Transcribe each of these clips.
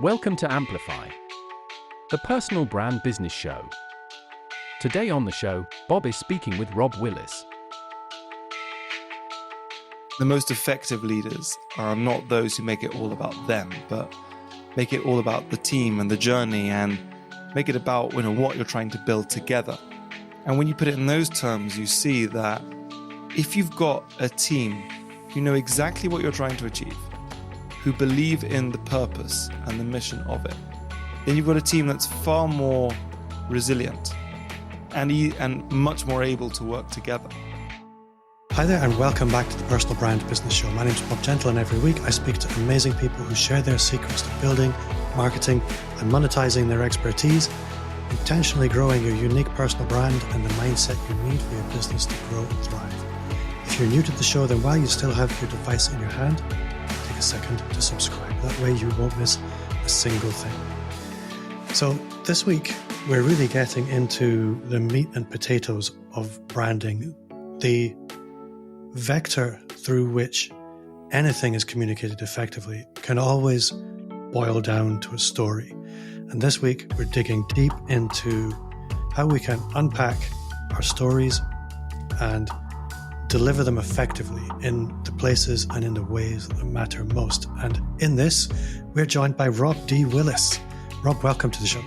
Welcome to Amplify, the personal brand business show. Today on the show, Bob is speaking with Rob Willis. The most effective leaders are not those who make it all about them, but make it all about the team and the journey and make it about what you're trying to build together. And when you put it in those terms, you see that if you've got a team who know exactly what you're trying to achieve, who believe in the purpose and the mission of it, then you've got a team that's far more resilient and much more able to work together. Hi there and welcome back to the Personal Brand Business Show. My name is Bob Gentle and every week I speak to amazing people who share their secrets to building, marketing and monetizing their expertise, intentionally growing your unique personal brand and the mindset you need for your business to grow and thrive. If you're new to the show, then while you still have your device in your hand, take a second to subscribe. That way you won't miss a single thing. So this week we're really getting into the meat and potatoes of branding, the vector through which anything is communicated effectively can always boil down to a story. And this week, we're digging deep into how we can unpack our stories and deliver them effectively in the places and in the ways that matter most. And in this, we're joined by Rob D Willis. Rob, welcome to the show.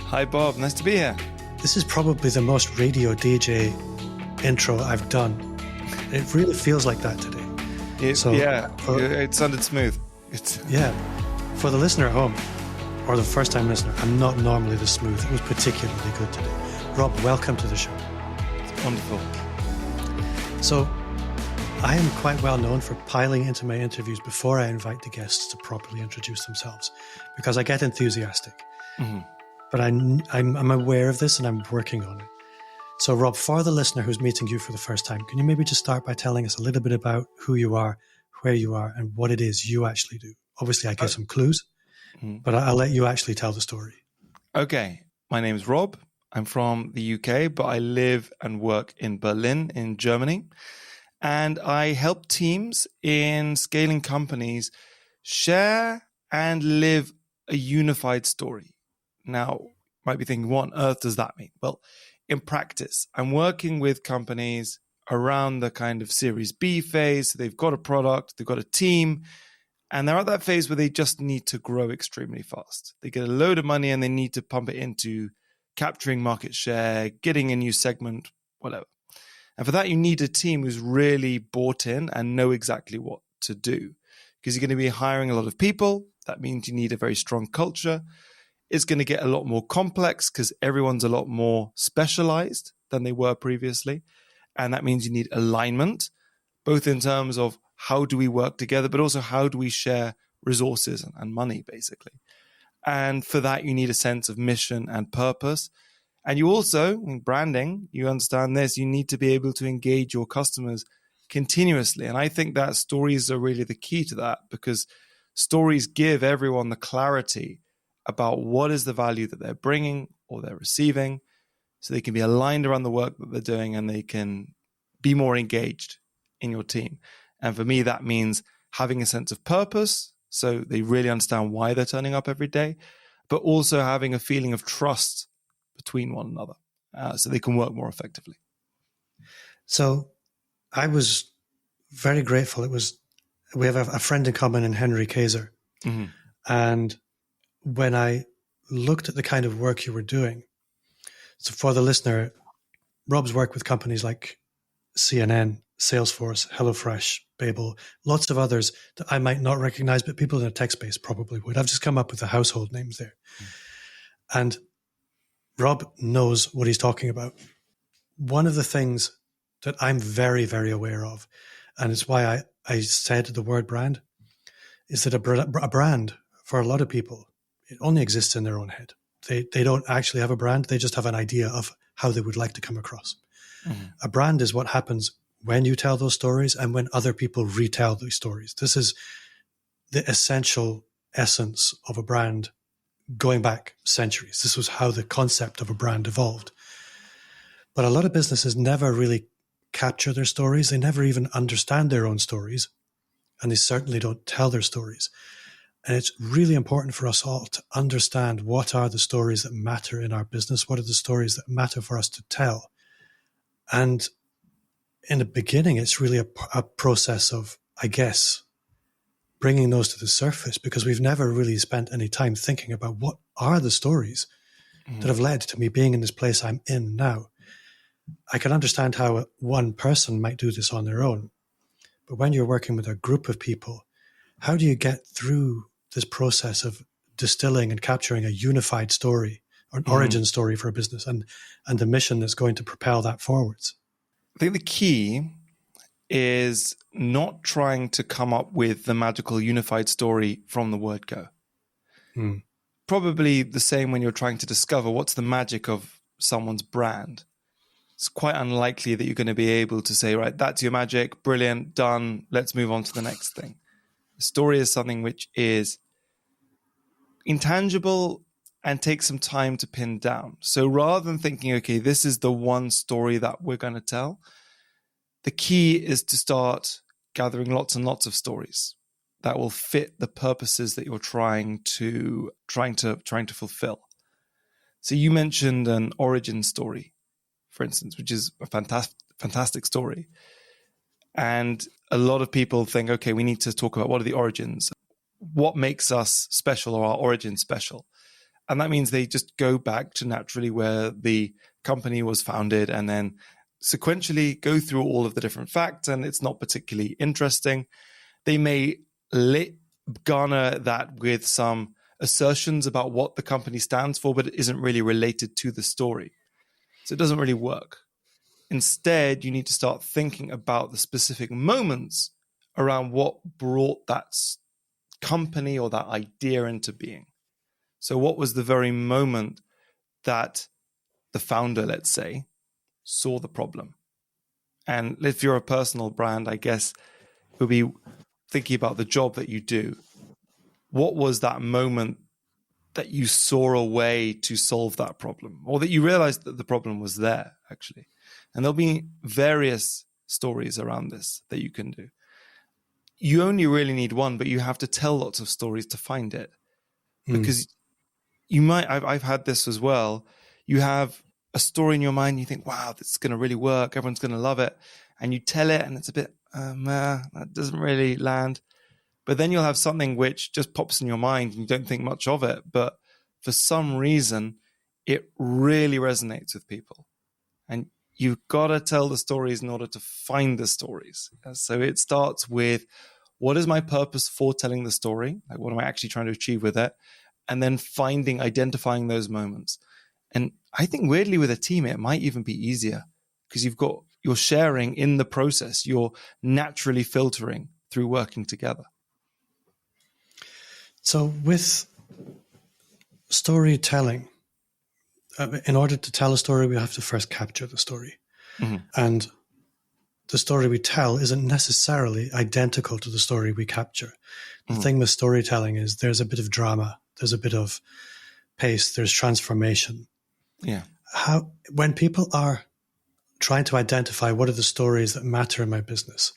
Hi, Bob. Nice to be here. This is probably the most radio DJ intro I've done. It really feels like that today. It sounded smooth. For the listener at home, or the first-time listener, I'm not normally this smooth. It was particularly good today. Rob, welcome to the show. It's wonderful. So, I am quite well known for piling into my interviews before I invite the guests to properly introduce themselves, because I get enthusiastic. Mm-hmm. But I'm aware of this and I'm working on it. So Rob, for the listener who's meeting you for the first time, can you maybe just start by telling us a little bit about who you are, where you are, and what it is you actually do? Obviously, I gave some clues, but I'll let you actually tell the story. Okay. My name is Rob. I'm from the UK, but I live and work in Berlin, in Germany. And I help teams in scaling companies share and live a unified story. Now, you might be thinking, what on earth does that mean? Well, in practice, I'm working with companies around the kind of Series B phase. So they've got a product, they've got a team, and they're at that phase where they just need to grow extremely fast. They get a load of money and they need to pump it into capturing market share, getting a new segment, whatever. And for that, you need a team who's really bought in and know exactly what to do. Because you're going to be hiring a lot of people. That means you need a very strong culture. It's going to get a lot more complex because everyone's a lot more specialized than they were previously. And that means you need alignment, both in terms of how do we work together, but also how do we share resources and money, basically. And for that, you need a sense of mission and purpose. And you also, in branding, you understand this, you need to be able to engage your customers continuously. And I think that stories are really the key to that, because stories give everyone the clarity about what is the value that they're bringing or they're receiving, so they can be aligned around the work that they're doing and they can be more engaged in your team. And for me, that means having a sense of purpose, so they really understand why they're turning up every day, but also having a feeling of trust between one another, so they can work more effectively. So I was very grateful. We have a friend in common in Henry Kaiser. Mm-hmm. And when I looked at the kind of work you were doing, so for the listener, Rob's worked with companies like CNN, Salesforce, HelloFresh, Babel, lots of others that I might not recognize, but people in the tech space probably would. I've just come up with the household names there. And Rob knows what he's talking about. One of the things that I'm very, very aware of, and it's why I said the word brand, is that a brand, for a lot of people, it only exists in their own head. They don't actually have a brand. They just have an idea of how they would like to come across. Mm-hmm. A brand is what happens when you tell those stories and when other people retell those stories. This is the essential essence of a brand going back centuries. This was how the concept of a brand evolved. But a lot of businesses never really capture their stories. They never even understand their own stories. And they certainly don't tell their stories. And it's really important for us all to understand what are the stories that matter in our business, what are the stories that matter for us to tell. And in the beginning, it's really a process of, I guess, bringing those to the surface, because we've never really spent any time thinking about what are the stories that have led to me being in this place I'm in now. I can understand how one person might do this on their own, but when you're working with a group of people, how do you get through this process of distilling and capturing a unified story, or an origin story for a business, and the mission that's going to propel that forwards? I think the key is not trying to come up with the magical unified story from the word go. Probably the same when you're trying to discover what's the magic of someone's brand. It's quite unlikely that you're going to be able to say, right, that's your magic, brilliant, done, let's move on to the next thing. A story is something which is intangible and takes some time to pin down. So rather than thinking, okay, this is the one story that we're going to tell, the key is to start gathering lots and lots of stories that will fit the purposes that you're trying to fulfill. So you mentioned an origin story, for instance, which is a fantastic story. And a lot of people think, okay, we need to talk about what are the origins, what makes us special, or our origin special. And that means they just go back to naturally where the company was founded and then sequentially go through all of the different facts, and it's not particularly interesting. They may garner that with some assertions about what the company stands for, but it isn't really related to the story. So it doesn't really work. Instead, you need to start thinking about the specific moments around what brought that company or that idea into being. So what was the very moment that the founder, let's say, saw the problem? And if you're a personal brand, I guess it would be thinking about the job that you do. What was that moment that you saw a way to solve that problem, or that you realized that the problem was there, actually? And there'll be various stories around this that you can do. You only really need one, but you have to tell lots of stories to find it. Because you might, I've had this as well. You have a story in your mind, you think, wow, this is going to really work, everyone's going to love it. And you tell it and it's a bit, that doesn't really land. But then you'll have something which just pops in your mind and you don't think much of it. But for some reason, it really resonates with people. And you've got to tell the stories in order to find the stories. So it starts with, what is my purpose for telling the story? Like, what am I actually trying to achieve with it? And then identifying those moments. And I think weirdly with a team, it might even be easier because you're sharing in the process. You're naturally filtering through working together. So with storytelling, in order to tell a story, we have to first capture the story. And the story we tell isn't necessarily identical to the story we capture. The thing with storytelling is there's a bit of drama, there's a bit of pace, there's transformation. Yeah. When people are trying to identify what are the stories that matter in my business,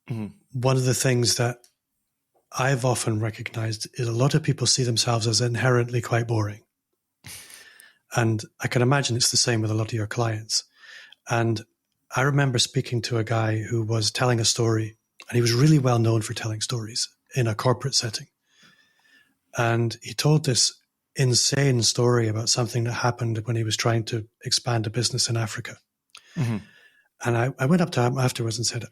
one of the things that I've often recognized is a lot of people see themselves as inherently quite boring. And I can imagine it's the same with a lot of your clients. And I remember speaking to a guy who was telling a story, and he was really well known for telling stories in a corporate setting. And he told this insane story about something that happened when he was trying to expand a business in Africa. And I went up to him afterwards and said,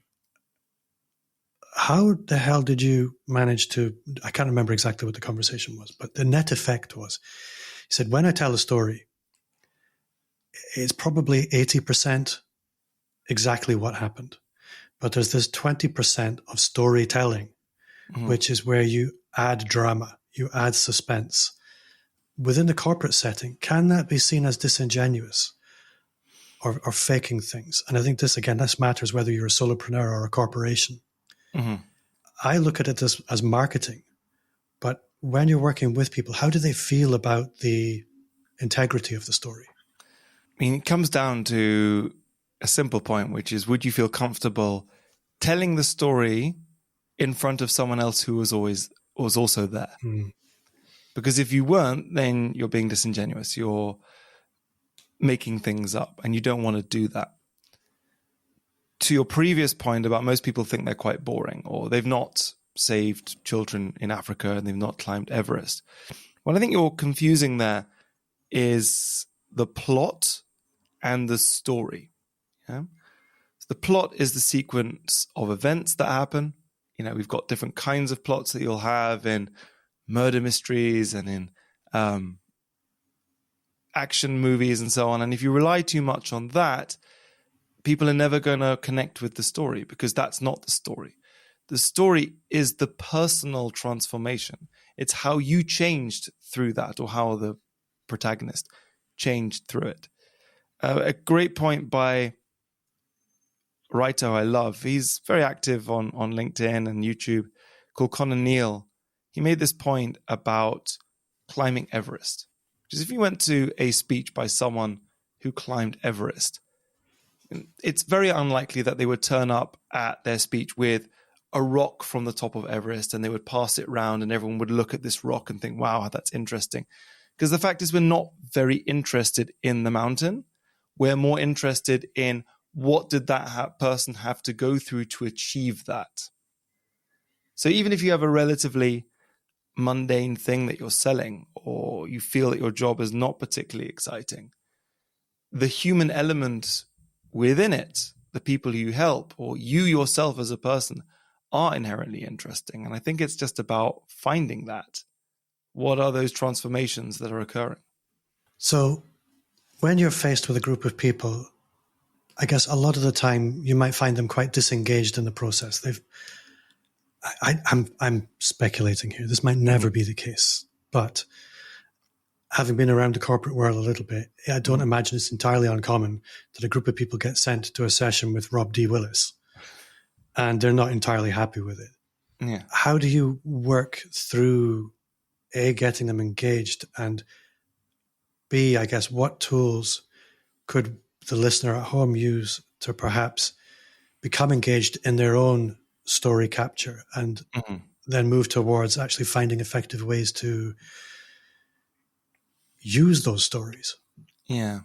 how the hell did you manage to, I can't remember exactly what the conversation was, but the net effect was, he said, when I tell a story, it's probably 80% exactly what happened. But there's this 20% of storytelling, which is where you add drama, you add suspense. Within the corporate setting, can that be seen as disingenuous or faking things? And I think this matters whether you're a solopreneur or a corporation. I look at it as marketing, but when you're working with people, how do they feel about the integrity of the story? I mean, it comes down to a simple point, which is, would you feel comfortable telling the story in front of someone else who was was also there. Mm. Because if you weren't, then you're being disingenuous. You're making things up, and you don't want to do that. To your previous point about most people think they're quite boring, or they've not saved children in Africa and they've not climbed Everest. What I think you're confusing there is the plot and the story. Yeah? So the plot is the sequence of events that happen. You know, we've got different kinds of plots that you'll have in murder mysteries and in action movies and so on. And if you rely too much on that, people are never going to connect with the story, because that's not the story. The story is the personal transformation. It's how you changed through that, or how the protagonist changed through it. A great point by a writer I love. He's very active on LinkedIn and YouTube, called Connor Neal. He made this point about climbing Everest. Because if you went to a speech by someone who climbed Everest, it's very unlikely that they would turn up at their speech with a rock from the top of Everest and they would pass it round and everyone would look at this rock and think, wow, that's interesting. Because the fact is, we're not very interested in the mountain. We're more interested in what did that person have to go through to achieve that. So even if you have a relatively mundane thing that you're selling, or you feel that your job is not particularly exciting, the human element within it, the people you help, or you yourself as a person, are inherently interesting. And I think it's just about finding that. What are those transformations that are occurring? So when you're faced with a group of people, I guess a lot of the time you might find them quite disengaged in the process. I'm speculating here. This might never be the case, but having been around the corporate world a little bit, I don't imagine it's entirely uncommon that a group of people get sent to a session with Rob D Willis and they're not entirely happy with it. Yeah. How do you work through A, getting them engaged, and B, I guess, what tools could the listener at home use to perhaps become engaged in their own story capture and then move towards actually finding effective ways to use those stories? Yeah.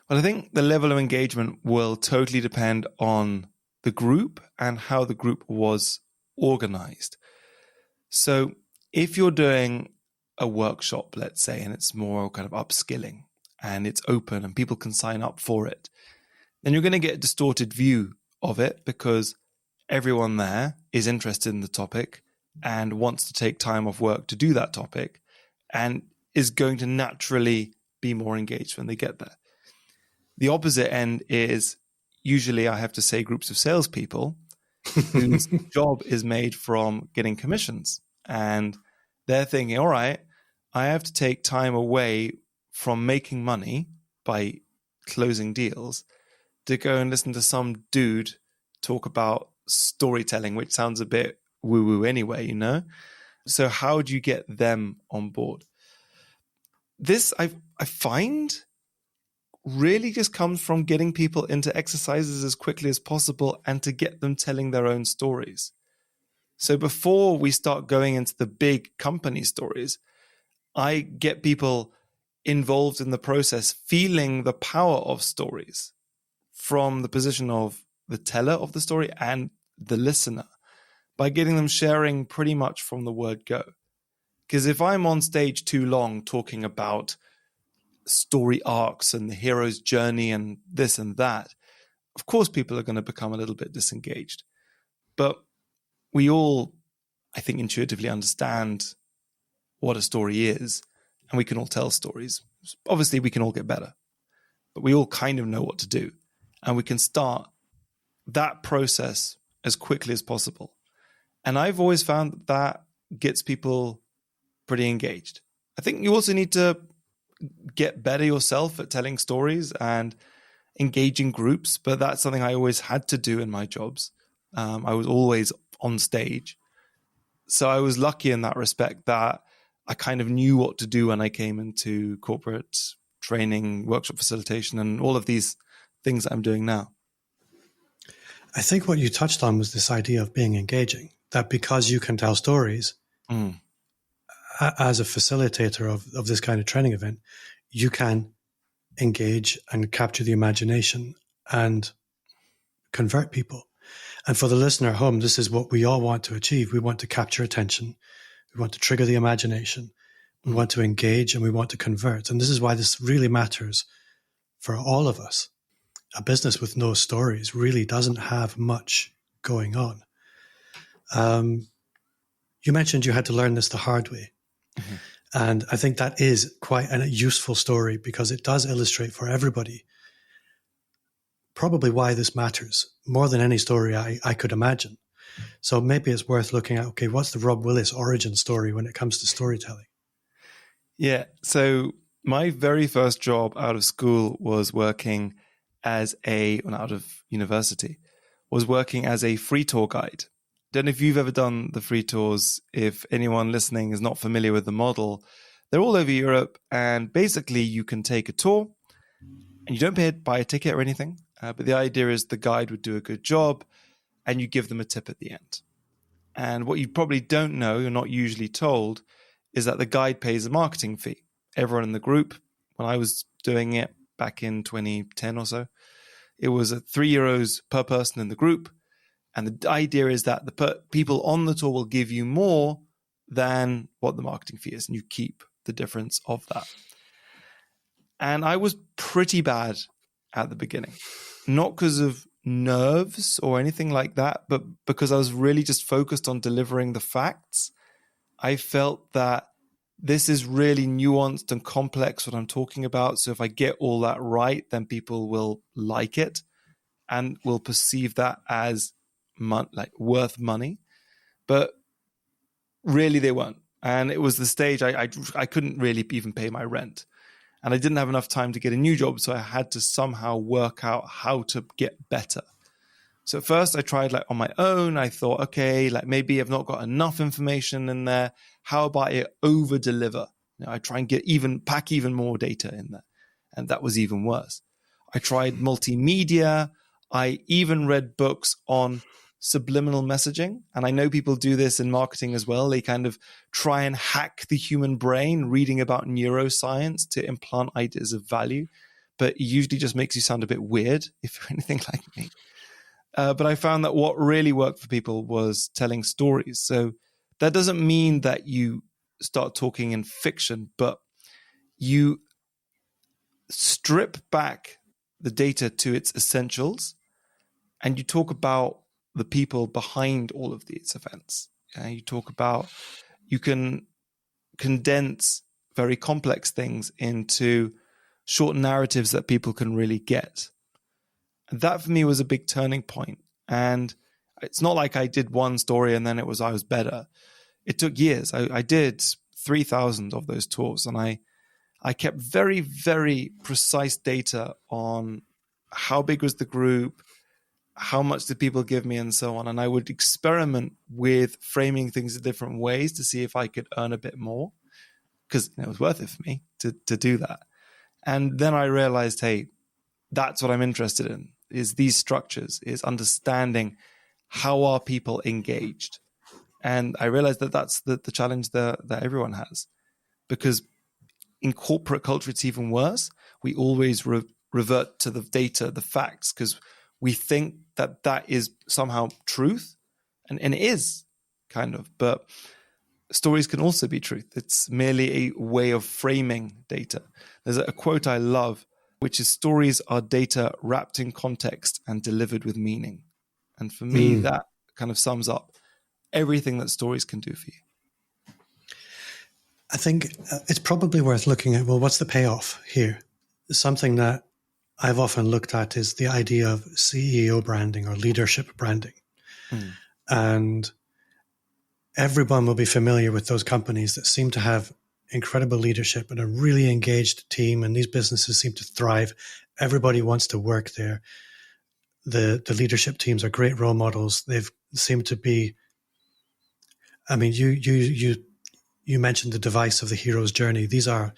Well, I think the level of engagement will totally depend on the group and how the group was organized. So if you're doing a workshop, let's say, and it's more kind of upskilling and it's open and people can sign up for it, then you're going to get a distorted view of it, because everyone there is interested in the topic and wants to take time off work to do that topic and is going to naturally be more engaged when they get there. The opposite end is usually, I have to say, groups of salespeople whose job is made from getting commissions. And they're thinking, all right, I have to take time away from making money by closing deals to go and listen to some dude talk about storytelling, which sounds a bit woo-woo anyway, you know? So how do you get them on board? This, I find, really just comes from getting people into exercises as quickly as possible and to get them telling their own stories. So before we start going into the big company stories, I get people involved in the process, feeling the power of stories from the position of the teller of the story and the listener, by getting them sharing pretty much from the word go. Because if I'm on stage too long talking about story arcs and the hero's journey and this and that, of course people are going to become a little bit disengaged. But we all, I think, intuitively understand what a story is, and we can all tell stories. Obviously, we can all get better, but we all kind of know what to do, and we can start that process as quickly as possible. And I've always found that gets people pretty engaged. I think you also need to get better yourself at telling stories and engaging groups, but that's something I always had to do in my jobs. I was always on stage. So I was lucky in that respect that I kind of knew what to do when I came into corporate training, workshop facilitation, and all of these things that I'm doing now. I think what you touched on was this idea of being engaging, that because you can tell stories, Mm. As a facilitator of this kind of training event, you can engage and capture the imagination and convert people. And for the listener at home, this is what we all want to achieve. We want to capture attention. We want to trigger the imagination. We want to engage and we want to convert. And this is why this really matters for all of us. A business with no stories really doesn't have much going on. You mentioned you had to learn this the hard way. Mm-hmm. And I think that is quite a useful story because it does illustrate for everybody probably why this matters more than any story I could imagine. So maybe it's worth looking at, okay, what's the Rob Willis origin story when it comes to storytelling? Yeah. So my very first job out of school was working as out of university, was working as a free tour guide. Don't know if you've ever done the free tours. If anyone listening is not familiar with the model, they're all over Europe. And basically you can take a tour and you don't buy a ticket or anything. But the idea is the guide would do a good job and you give them a tip at the end. And what you probably don't know, you're not usually told, is that the guide pays a marketing fee. Everyone in the group, when I was doing it back in 2010 or so, it was at €3 per person in the group. And the idea is that the people on the tour will give you more than what the marketing fee is, and you keep the difference of that. And I was pretty bad at the beginning, not because of nerves or anything like that, but because I was really just focused on delivering the facts. I felt that this is really nuanced and complex what I'm talking about. So if I get all that right, then people will like it and will perceive that as worth money. But really they weren't. And it was the stage I couldn't really even pay my rent. And I didn't have enough time to get a new job. So I had to somehow work out how to get better. So at first I tried on my own. I thought, okay, maybe I've not got enough information in there. How about I over deliver? I try and pack even more data in there. And that was even worse. I tried multimedia. I even read books on subliminal messaging. And I know people do this in marketing as well. They kind of try and hack the human brain, reading about neuroscience to implant ideas of value. But it usually just makes you sound a bit weird if you're anything like me. But I found that what really worked for people was telling stories. So that doesn't mean that you start talking in fiction, but you strip back the data to its essentials and you talk about the people behind all of these events. You can condense very complex things into short narratives that people can really get. And that for me was a big turning point. And it's not like I did one story and then I was better. It took years. I did 3,000 of those tours, and I kept very, very precise data on how big was the group, how much did people give me, and so on. And I would experiment with framing things in different ways to see if I could earn a bit more, because it was worth it for me to do that. And then I realized, hey, that's what I'm interested in, is these structures, is understanding how are people engaged. And I realized that that's the challenge that everyone has, because in corporate culture, it's even worse. We always revert to the data, the facts, because we think that is somehow truth. And it is kind of, but stories can also be truth. It's merely a way of framing data. There's a quote I love, which is, stories are data wrapped in context and delivered with meaning. And for me, that kind of sums up everything that stories can do for you. I think it's probably worth looking at, well, what's the payoff here? Something that I've often looked at is the idea of CEO branding or leadership branding. And everyone will be familiar with those companies that seem to have incredible leadership and a really engaged team, and these businesses seem to thrive. Everybody wants to work there. The leadership teams are great role models. They've seem to be, I mean, you mentioned the device of the hero's journey. These are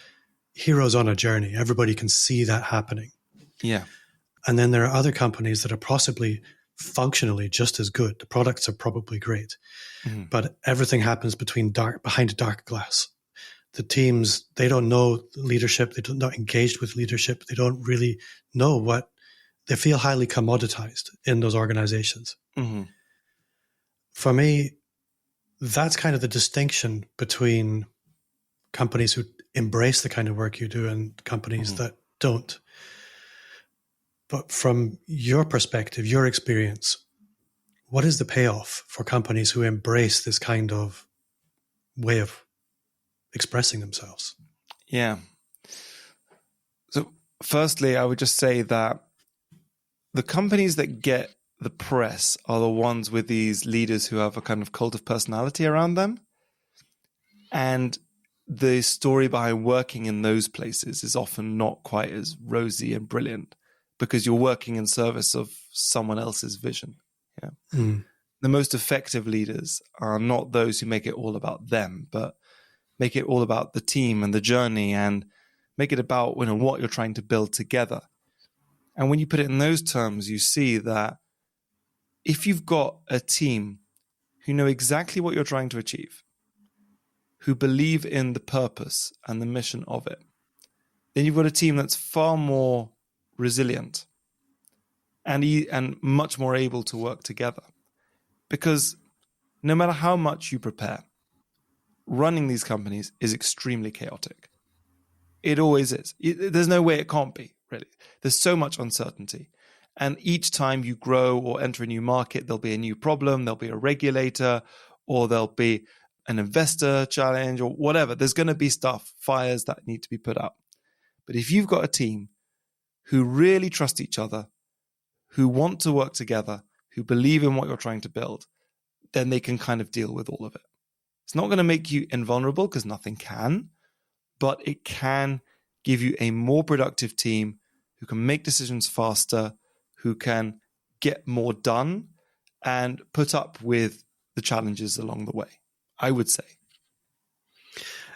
heroes on a journey. Everybody can see that happening. Yeah. And then there are other companies that are possibly functionally just as good. The products are probably great, Mm-hmm. but everything happens behind a dark glass. The teams, they don't know leadership. They're not engaged with leadership. They don't really know they feel highly commoditized in those organizations. Mm-hmm. For me, that's kind of the distinction between companies who embrace the kind of work you do and companies Mm-hmm. that don't. But from your perspective, your experience, what is the payoff for companies who embrace this kind of way of expressing themselves? Yeah. So, firstly, I would just say that the companies that get the press are the ones with these leaders who have a kind of cult of personality around them. And the story behind working in those places is often not quite as rosy and brilliant because you're working in service of someone else's vision. Yeah. Mm. The most effective leaders are not those who make it all about them, but make it all about the team and the journey and make it about what you're trying to build together. And when you put it in those terms, you see that if you've got a team who know exactly what you're trying to achieve, who believe in the purpose and the mission of it, then you've got a team that's far more resilient and much more able to work together. Because no matter how much you prepare, running these companies is extremely chaotic. It always is. There's no way it can't be, really. There's so much uncertainty. And each time you grow or enter a new market, there'll be a new problem, there'll be a regulator, or there'll be an investor challenge or whatever. There's going to be fires that need to be put out. But if you've got a team who really trust each other, who want to work together, who believe in what you're trying to build, then they can kind of deal with all of it. It's not going to make you invulnerable because nothing can, but it can give you a more productive team who can make decisions faster, who can get more done and put up with the challenges along the way, I would say.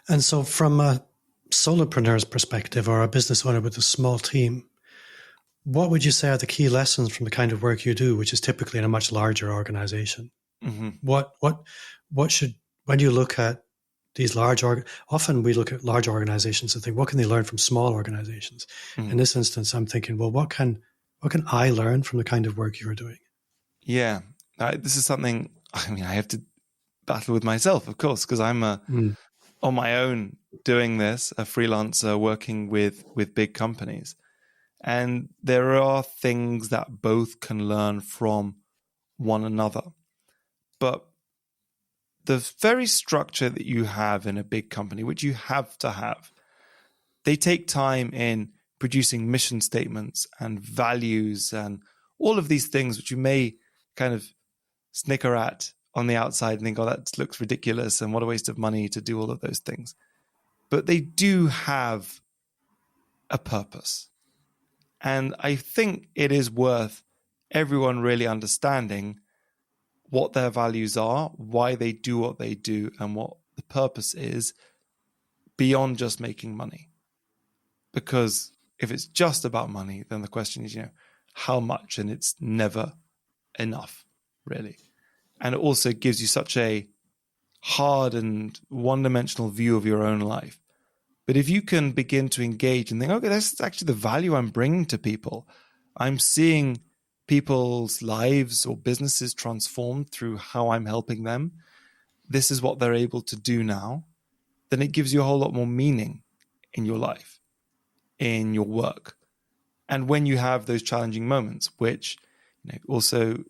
And so from a solopreneur's perspective or a business owner with a small team, what would you say are the key lessons from the kind of work you do, which is typically in a much larger organization? Mm-hmm. What should, when you look at these often we look at large organizations and think, what can they learn from small organizations? Mm-hmm. In this instance, I'm thinking, well, what can I learn from the kind of work you're doing? Yeah, this is something, I have to battle with myself, of course, because I'm on my own doing this, a freelancer working with big companies. And there are things that both can learn from one another. But the very structure that you have in a big company, which you have to have, they take time in producing mission statements and values and all of these things, which you may kind of snicker at on the outside and think, oh, that looks ridiculous and what a waste of money to do all of those things. But they do have a purpose. And I think it is worth everyone really understanding what their values are, why they do what they do, and what the purpose is beyond just making money. Because if it's just about money, then the question is, how much? And it's never enough, really. And it also gives you such a hard and one-dimensional view of your own life. But if you can begin to engage and think, okay, that's actually the value I'm bringing to people. I'm seeing people's lives or businesses transformed through how I'm helping them. This is what they're able to do now. Then it gives you a whole lot more meaning in your life, in your work. And when you have those challenging moments, which also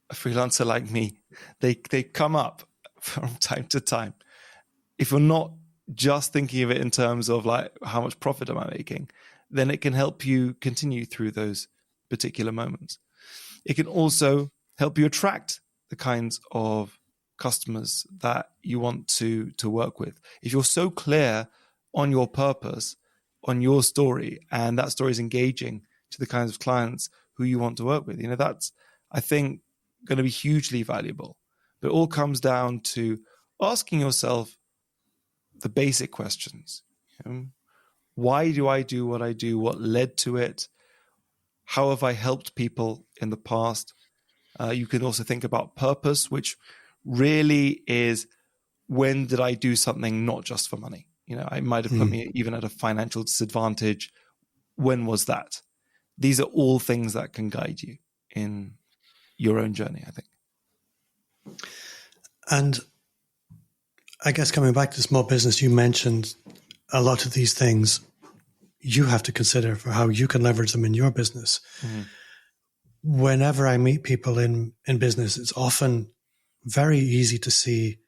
a freelancer like me, they come up from time to time. If you're not just thinking of it in terms of like, how much profit am I making, then it can help you continue through those particular moments. It can also help you attract the kinds of customers that you want to work with. If you're so clear on your purpose, on your story, and that story is engaging to the kinds of clients who you want to work with, that's, I think, going to be hugely valuable. But it all comes down to asking yourself the basic questions. Why do I do what I do? What led to it? How have I helped people in the past? You can also think about purpose, which really is, when did I do something not just for money? I might have put me even at a financial disadvantage. When was that? These are all things that can guide you in your own journey, I think. And I guess coming back to small business, you mentioned a lot of these things you have to consider for how you can leverage them in your business. Mm-hmm. Whenever I meet people in business, it's often very easy to see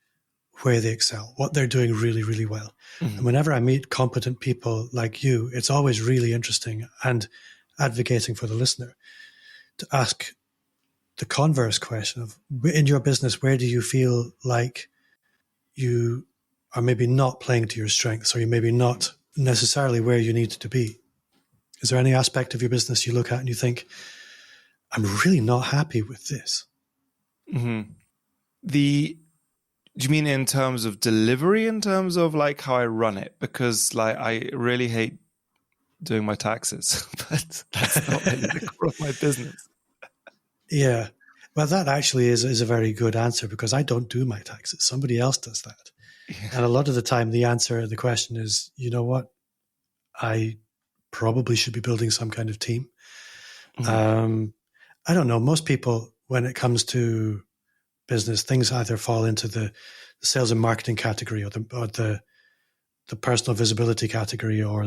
where they excel, what they're doing really, really well. Mm-hmm. And whenever I meet competent people like you, it's always really interesting and advocating for the listener to ask the converse question of, in your business, where do you feel like you are maybe not playing to your strengths, or you maybe not necessarily where you need to be? Is there any aspect of your business you look at and you think, I'm really not happy with this? Mm-hmm. Do you mean in terms of delivery, in terms of like how I run it? Because like I really hate doing my taxes, but that's not really the core of my business. Yeah. Well, that actually is a very good answer, because I don't do my taxes. Somebody else does that. Yeah. And a lot of the time the answer to the question is, you know what? I probably should be building some kind of team. Mm-hmm. I don't know. Most people, when it comes to business, things either fall into the sales and marketing category, or the personal visibility category, or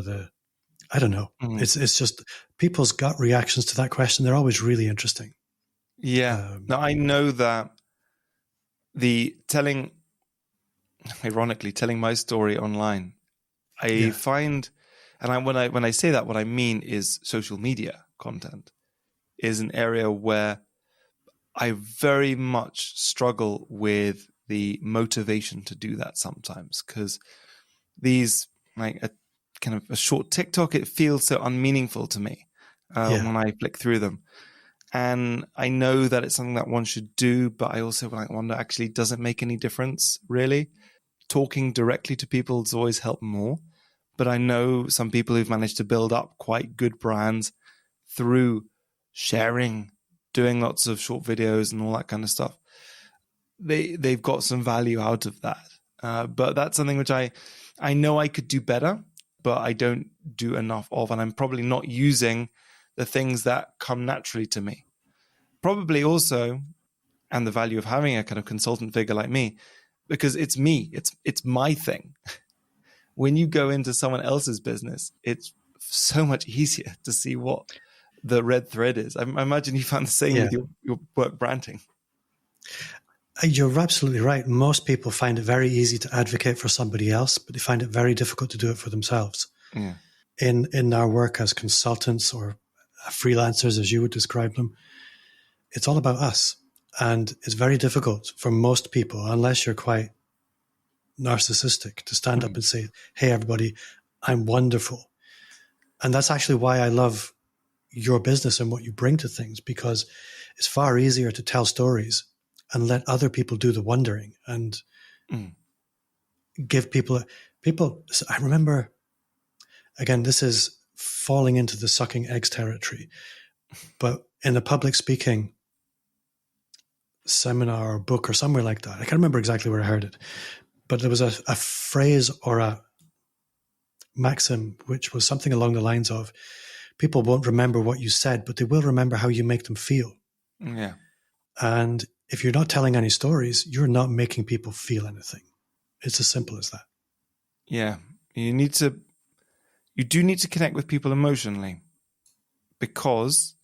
I don't know. Mm-hmm. It's just people's gut reactions to that question. They're always really interesting. Yeah. Now I know that ironically, telling my story online, I find, and when I say that, what I mean is social media content is an area where I very much struggle with the motivation to do that sometimes, because these, like a kind of a short TikTok, it feels so unmeaningful to me when I flick through them. And I know that it's something that one should do, but I also wonder, actually, does it make any difference, really? Talking directly to people has always helped more. But I know some people who've managed to build up quite good brands through sharing, doing lots of short videos and all that kind of stuff. They've got some value out of that. But that's something which I know I could do better, but I don't do enough of. And I'm probably not using the things that come naturally to me. Probably also, and the value of having a kind of consultant figure like me, because it's me, it's my thing. When you go into someone else's business, it's so much easier to see what the red thread is. I imagine you found the same with your work branding. You're absolutely right. Most people find it very easy to advocate for somebody else, but they find it very difficult to do it for themselves. Yeah. In our work as consultants or freelancers, as you would describe them, it's all about us. And it's very difficult for most people, unless you're quite narcissistic, to stand up and say, hey, everybody, I'm wonderful. And that's actually why I love your business and what you bring to things, because it's far easier to tell stories and let other people do the wondering and give people. I remember, again, this is falling into the sucking eggs territory, but in a public speaking seminar or book or somewhere like that, I can't remember exactly where I heard it, but there was a phrase or a maxim which was something along the lines of, people won't remember what you said, but they will remember how you make them feel. Yeah. And if you're not telling any stories, you're not making people feel anything. It's as simple as that. Yeah. You do need to connect with people emotionally, because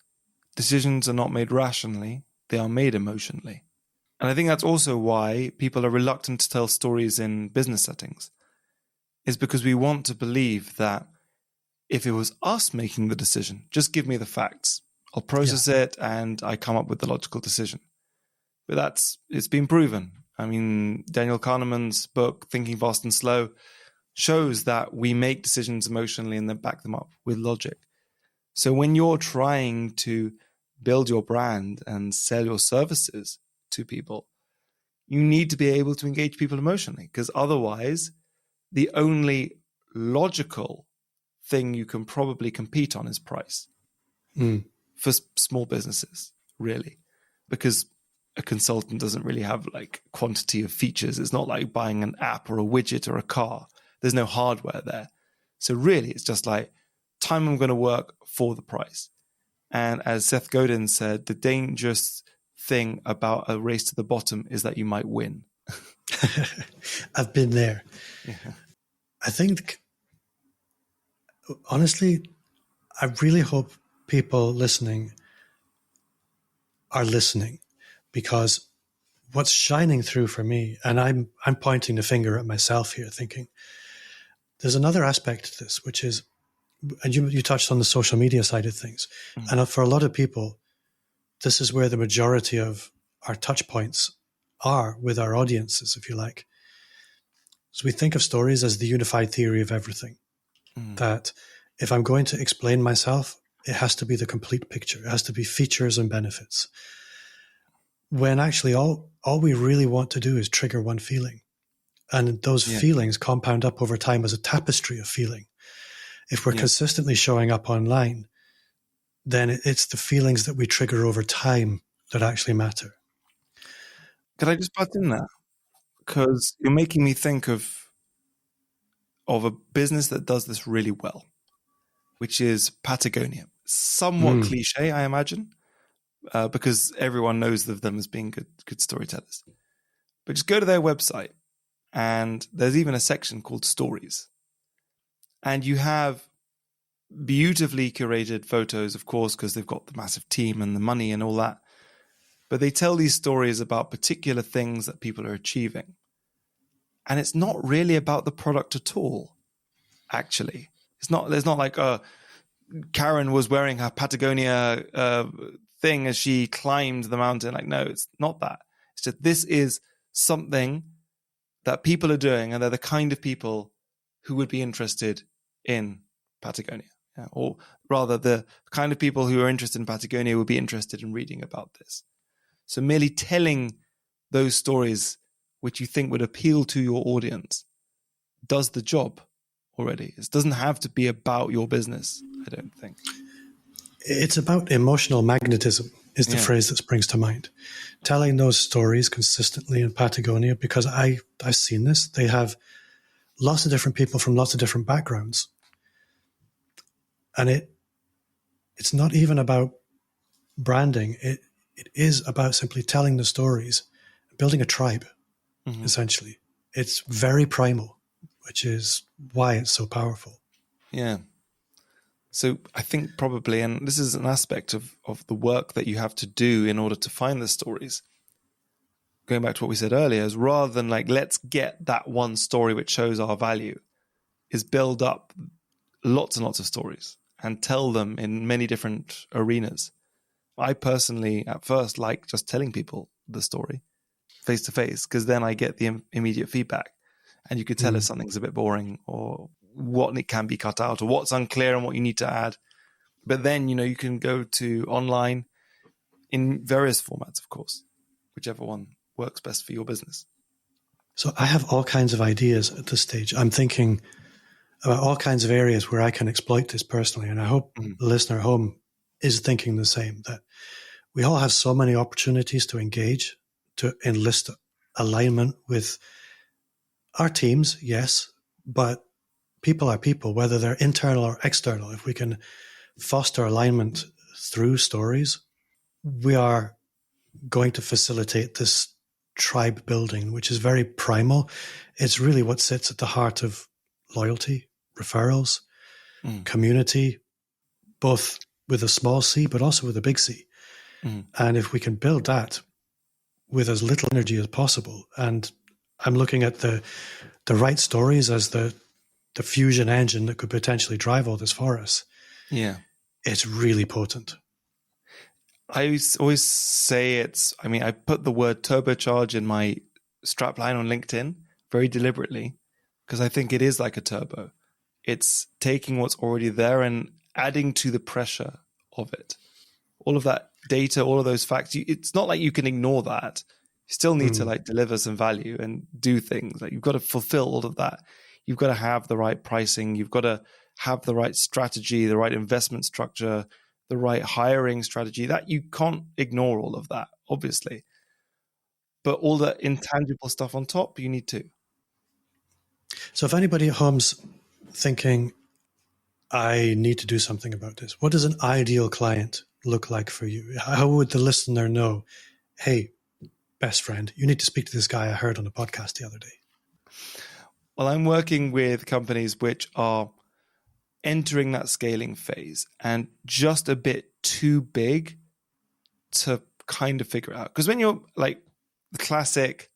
decisions are not made rationally, they are made emotionally. And I think that's also why people are reluctant to tell stories in business settings, is because we want to believe that if it was us making the decision, just give me the facts, I'll process it and I come up with the logical decision. But it's been proven. I mean, Daniel Kahneman's book, Thinking Fast and Slow, shows that we make decisions emotionally and then back them up with logic. So when you're trying to build your brand and sell your services to people, you need to be able to engage people emotionally, because otherwise the only logical thing you can probably compete on is price for small businesses, really. Because a consultant doesn't really have like quantity of features. It's not like buying an app or a widget or a car. There's no hardware there. So really, it's just like time I'm going to work for the price. And as Seth Godin said, the dangerous thing about a race to the bottom is that you might win. I've been there. Yeah. I think, honestly, I really hope people listening are listening, because what's shining through for me, and I'm pointing the finger at myself here, thinking there's another aspect to this, which is, and you touched on the social media side of things, and for a lot of people, this is where the majority of our touch points are with our audiences, if you like. So we think of stories as the unified theory of everything. That if I'm going to explain myself, it has to be the complete picture. It has to be features and benefits. When actually all we really want to do is trigger one feeling. And those feelings compound up over time as a tapestry of feeling. If we're consistently showing up online, then it's the feelings that we trigger over time that actually matter. Could I just butt in there? Because you're making me think of a business that does this really well, which is Patagonia. Somewhat cliche, I imagine, because everyone knows of them as being good storytellers. But just go to their website, and there's even a section called Stories. And you have beautifully curated photos, of course, because they've got the massive team and the money and all that. But they tell these stories about particular things that people are achieving. And it's not really about the product at all, actually. There's not like, Karen was wearing her Patagonia thing as she climbed the mountain. Like, no, it's not that. It's just, this is something that people are doing, and they're the kind of people who would be interested in Patagonia. Yeah? Or rather, the kind of people who are interested in Patagonia would be interested in reading about this. So merely telling those stories which you think would appeal to your audience does the job already. It doesn't have to be about your business, I don't think. It's about emotional magnetism is the phrase that springs to mind. Telling those stories consistently in Patagonia, because I've seen this. They have lots of different people from lots of different backgrounds. And it's not even about branding. It is about simply telling the stories, building a tribe, essentially. It's very primal, which is why it's so powerful. Yeah. So I think probably, and this is an aspect of the work that you have to do in order to find the stories, going back to what we said earlier, is rather than like, let's get that one story which shows our value, is build up lots and lots of stories and tell them in many different arenas. I personally, at first, like just telling people the story face to face, because then I get the immediate feedback, and you could tell if something's a bit boring or what it can be cut out or what's unclear and what you need to add. But then, you can go to online in various formats, of course, whichever one works best for your business. So I have all kinds of ideas at this stage. I'm thinking about all kinds of areas where I can exploit this personally. And I hope the listener at home is thinking the same, that we all have so many opportunities to engage, to enlist alignment with our teams, yes, but people are people, whether they're internal or external. If we can foster alignment through stories, we are going to facilitate this tribe building, which is very primal. It's really what sits at the heart of loyalty, referrals, community, both with a small c, but also with a big C. And if we can build that with as little energy as possible, and I'm looking at the right stories as the fusion engine that could potentially drive all this for us. Yeah. It's really potent. I always say I put the word turbocharge in my strapline on LinkedIn very deliberately, because I think it is like a turbo. It's taking what's already there and adding to the pressure of it. All of that data, all of those facts, it's not like you can ignore that. You still need to deliver some value and do things. Like, you've got to fulfill all of that. You've got to have the right pricing. You've got to have the right strategy, the right investment structure, the right hiring strategy. That you can't ignore all of that, obviously. but all the intangible stuff on top, you need two. So if anybody at home's thinking, I need to do something about this, what does an ideal client look like for you? How would the listener know, hey, best friend, you need to speak to this guy I heard on the podcast the other day? Well, I'm working with companies which are entering that scaling phase and just a bit too big to kind of figure it out. Because when you're like the classic,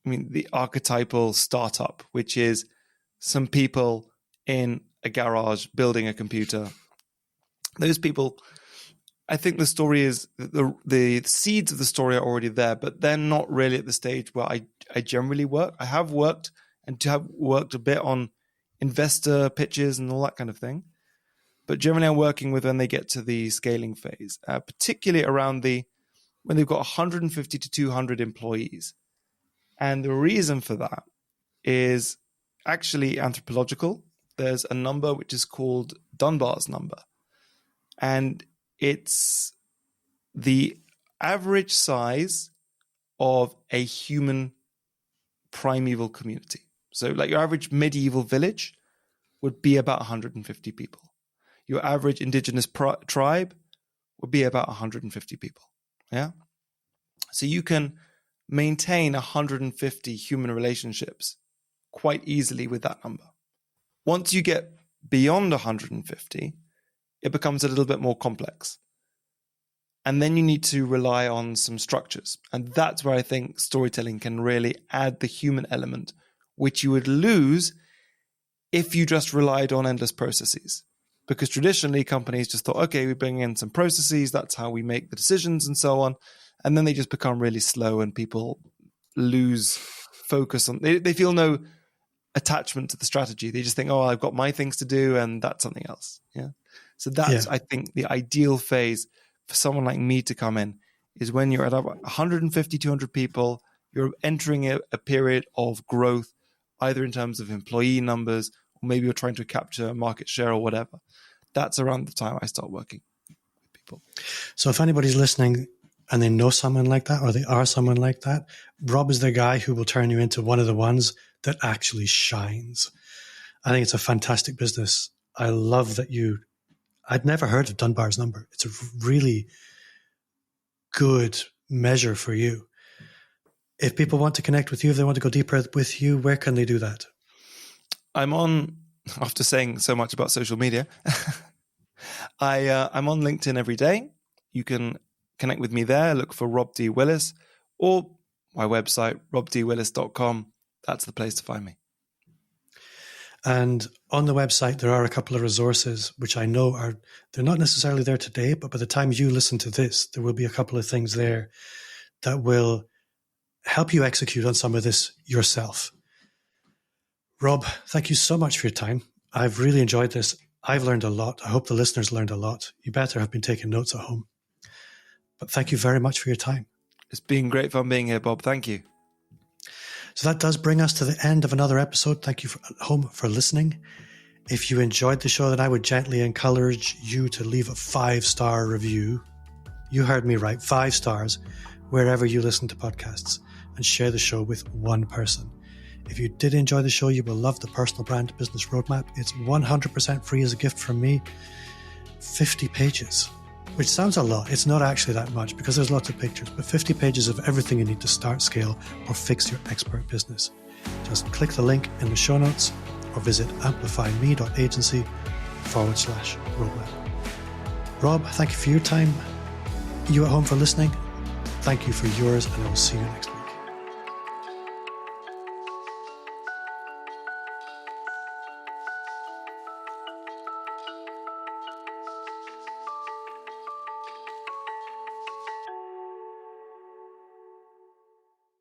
the archetypal startup, which is some people in a garage building a computer, those people, I think the story is, the seeds of the story are already there, but they're not really at the stage where I generally work. I have worked and have worked a bit on investor pitches and all that kind of thing. But generally I'm working with when they get to the scaling phase, particularly around when they've got 150 to 200 employees. And the reason for that is actually anthropological. There's a number which is called Dunbar's number. And it's the average size of a human primeval community. So like your average medieval village would be about 150 people. Your average indigenous tribe would be about 150 people. Yeah. So you can maintain 150 human relationships quite easily with that number. Once you get beyond 150, it becomes a little bit more complex. And then you need to rely on some structures. And that's where I think storytelling can really add the human element, which you would lose if you just relied on endless processes. Because traditionally companies just thought, okay, we bring in some processes, that's how we make the decisions and so on. And then they just become really slow and people lose focus on, they feel no attachment to the strategy. They just think, oh, I've got my things to do and that's something else. Yeah. So that's, I think, the ideal phase for someone like me to come in is when you're at 150, 200 people, you're entering a period of growth, either in terms of employee numbers, or maybe you're trying to capture market share or whatever. That's around the time I start working with people. So if anybody's listening and they know someone like that, or they are someone like that, Rob is the guy who will turn you into one of the ones that actually shines. I think it's a fantastic business. I love that I'd never heard of Dunbar's number. It's a really good measure for you. If people want to connect with you, if they want to go deeper with you, where can they do that? I'm on, after saying so much about social media, I'm on LinkedIn every day. You can connect with me there, look for Rob D Willis, or my website, robdwillis.com. That's the place to find me. And on the website, there are a couple of resources, which I know they're not necessarily there today, but by the time you listen to this, there will be a couple of things there that will help you execute on some of this yourself. Rob, thank you so much for your time. I've really enjoyed this. I've learned a lot. I hope the listeners learned a lot. You better have been taking notes at home. But thank you very much for your time. It's been great fun being here, Bob. Thank you. So that does bring us to the end of another episode. Thank you at home for listening. If you enjoyed the show, then I would gently encourage you to leave a 5-star review. You heard me right, 5 stars, wherever you listen to podcasts, and share the show with one person. If you did enjoy the show, you will love the Personal Brand Business Roadmap. It's 100% free as a gift from me. 50 pages, which sounds a lot. It's not actually that much because there's lots of pictures, but 50 pages of everything you need to start, scale, or fix your expert business. Just click the link in the show notes or visit amplifyme.agency/roadmap. Rob, thank you for your time. You at home for listening. Thank you for yours, and I will see you next week.